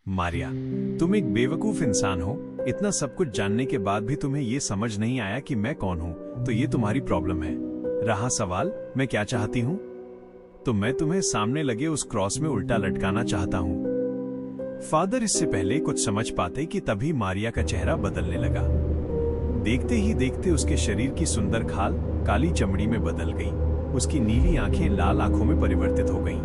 मारिया, तुम एक बेवकूफ इंसान हो। इतना सब कुछ जानने के बाद भी तुम्हें ये समझ नहीं आया कि मैं कौन हूँ, तो ये तुम्हारी प्रॉब्लम है। रहा सवाल मैं क्या चाहती हूँ, तो मैं तुम्हें सामने लगे उस क्रॉस में उल्टा लटकाना चाहता हूँ। फादर इससे पहले कुछ समझ पाते कि तभी मारिया का चेहरा बदलने लगा। देखते ही देखते उसके शरीर की सुंदर खाल काली चमड़ी में बदल गई। उसकी नीली आंखें लाल आंखों में परिवर्तित हो गईं।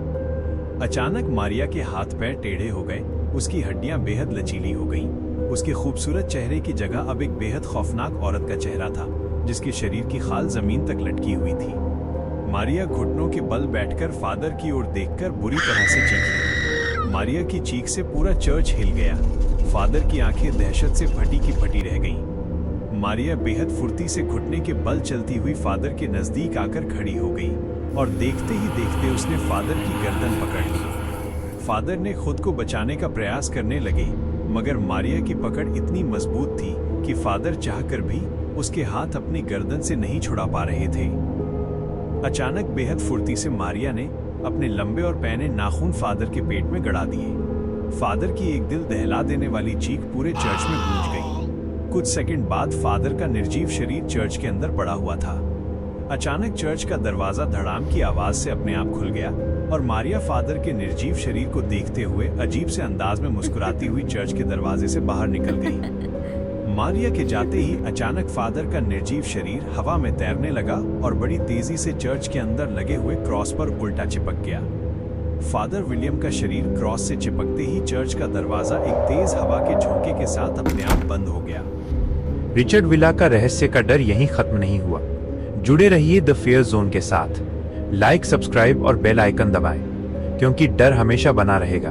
अचानक मारिया के हाथ पैर टेढ़े हो गए। उसकी हड्डियां बेहद लचीली हो गईं। उसके खूबसूरत चेहरे की जगह अब एक बेहद खौफनाक औरत का चेहरा था, जिसके शरीर की खाल जमीन तक लटकी हुई थी। मारिया घुटनों के बल बैठकर फादर की ओर देखकर बुरी तरह से चीखी। मारिया की चीख से पूरा चर्च हिल गया। फादर की आंखें दहशत से फटी की फटी रह गईं। मारिया बेहद फुर्ती से घुटने के बल चलती हुई फादर के नजदीक आकर खड़ी हो गई और देखते ही देखते उसने फादर की गर्दन पकड़ ली। फादर ने खुद को बचाने का प्रयास करने लगे, मगर मारिया की पकड़ इतनी मजबूत थी कि फादर चाहकर भी उसके हाथ अपनी गर्दन से नहीं छुड़ा पा रहे थे। अचानक बेहद फुर्ती से मारिया ने अपने लंबे और पैने नाखून फादर के पेट में गड़ा दिए। फादर की एक दिल दहला देने वाली चीख पूरे चर्च में गूंज गई। कुछ सेकंड बाद फादर का निर्जीव शरीर चर्च के अंदर पड़ा हुआ था। अचानक चर्च का दरवाजा धड़ाम की आवाज से अपने आप खुल गया और मारिया फादर के निर्जीव शरीर को देखते हुए अजीब से अंदाज में मुस्कुराती हुई चर्च के दरवाजे से बाहर निकल गई। मारिया के जाते ही अचानक फादर का निर्जीव शरीर हवा में तैरने लगा और बड़ी तेजी से चर्च के अंदर लगे हुए क्रॉस पर उल्टा चिपक गया। फादर विलियम का शरीर क्रॉस से चिपकते ही चर्च का दरवाजा एक तेज हवा के झोंके के साथ अपने आप बंद हो गया। रिचर्ड विला का रहस्य का डर यहीं खत्म नहीं हुआ। जुड़े रहिए द फेयर जोन के साथ। लाइक, सब्सक्राइब और बेल आइकन दबाएं, क्योंकि डर हमेशा बना रहेगा।